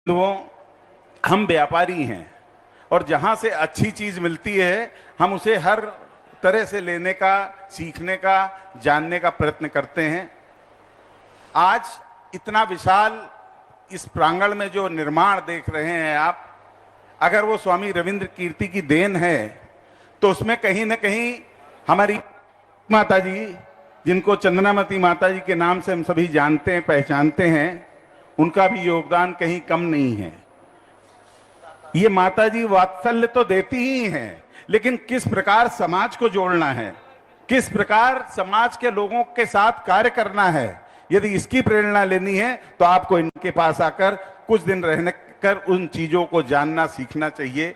वो हम व्यापारी हैं और जहां से अच्छी चीज मिलती है हम उसे हर तरह से लेने का, सीखने का, जानने का प्रयत्न करते हैं। आज इतना विशाल इस प्रांगण में जो निर्माण देख रहे हैं आप, अगर वो स्वामी रविंद्र कीर्ति की देन है तो उसमें कहीं न कहीं हमारी माता जी, जिनको चंदनामती माता जी के नाम से हम सभी जानते हैं, पहचानते हैं, उनका भी योगदान कहीं कम नहीं है। ये माता जी वात्सल्य तो देती ही हैं, लेकिन किस प्रकार समाज को जोड़ना है, किस प्रकार समाज के लोगों के साथ कार्य करना है, यदि इसकी प्रेरणा लेनी है तो आपको इनके पास आकर कुछ दिन रहने कर उन चीजों को जानना, सीखना चाहिए।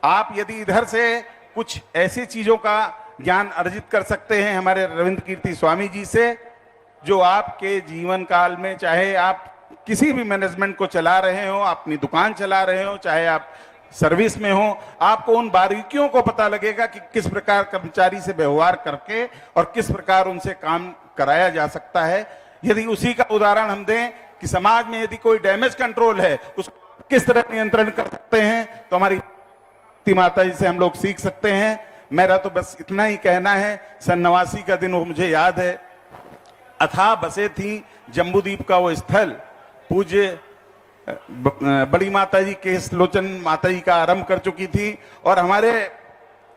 आप यदि इधर से कुछ ऐसी चीजों का ज्ञान अर्जित कर सकते हैं हमारे रविंद्र कीर्ति स्वामी जी से, जो आपके जीवन काल में, चाहे आप किसी भी मैनेजमेंट को चला रहे हो, अपनी दुकान चला रहे हो, चाहे आप सर्विस में हो, आपको उन बारीकियों को पता लगेगा कि किस प्रकार कर्मचारी से व्यवहार करके और किस प्रकार उनसे काम कराया जा सकता है। यदि उसी का उदाहरण हम दें कि समाज में यदि कोई डैमेज कंट्रोल है, उसको किस तरह नियंत्रण कर सकते हैं, तो हमारी माता जी से हम लोग सीख सकते हैं। मेरा तो बस इतना ही कहना है। सन 89 का दिन वो मुझे याद है। अथाह बसे थी जम्बूद्वीप का वो स्थल, पूज्य बड़ी माता जी केश लोचन माता जी का आरंभ कर चुकी थी और हमारे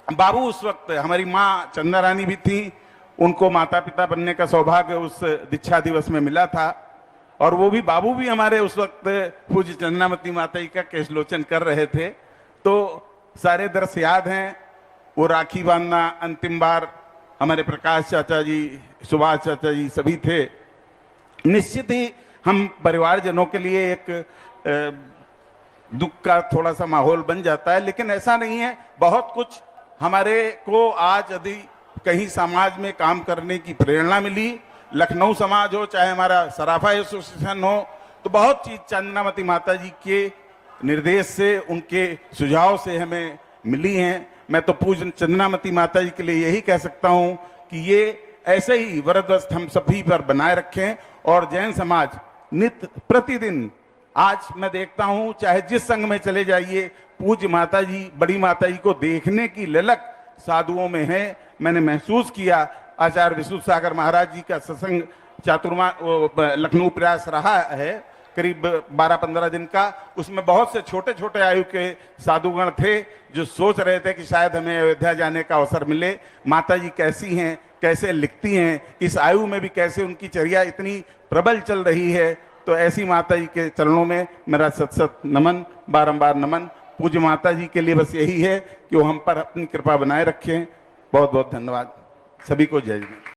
बाबू उस वक्त, हमारी माँ चंदा रानी भी थी, उनको माता पिता बनने का सौभाग्य उस दीक्षा दिवस में मिला था। और वो भी बाबू भी हमारे उस वक्त पूज्य चंदनामती माता जी का केश लोचन कर रहे थे। तो सारे दृश्य याद हैं। वो राखी बांधना, अंतिम बार हमारे प्रकाश चाचा जी, सुभाष चाचा जी सभी थे। निश्चित ही हम परिवारजनों के लिए एक दुख का थोड़ा सा माहौल बन जाता है, लेकिन ऐसा नहीं है। बहुत कुछ हमारे को आज यदि कहीं समाज में काम करने की प्रेरणा मिली, लखनऊ समाज हो, चाहे हमारा सराफा एसोसिएशन हो, तो बहुत चीज चंदनामती माता जी के निर्देश से, उनके सुझाव से हमें मिली हैं। मैं तो पूज्य चंदनामती माता जी के लिए यही कह सकता हूं कि ये ऐसे ही वरदस्त हम सभी पर बनाए रखें। और जैन समाज नित्य प्रतिदिन, आज मैं देखता हूं, चाहे जिस संघ में चले जाइए, पूज्य माता जी, बड़ी माता जी को देखने की ललक साधुओं में है। मैंने महसूस किया। आचार्य विशुद्ध सागर महाराज जी का सत्संग चातुर्मा लखनऊ प्रयास रहा है, करीब 12-15 दिन का। उसमें बहुत से छोटे छोटे आयु के साधुगण थे जो सोच रहे थे कि शायद हमें अयोध्या जाने का अवसर मिले। माता जी कैसी हैं, कैसे लिखती हैं, इस आयु में भी कैसे उनकी चर्या इतनी प्रबल चल रही है। तो ऐसी माता जी के चरणों में मेरा सत नमन, बारंबार नमन। पूज्य माता जी के लिए बस यही है कि वो हम पर अपनी कृपा बनाए रखें। बहुत बहुत धन्यवाद। सभी को जय जय।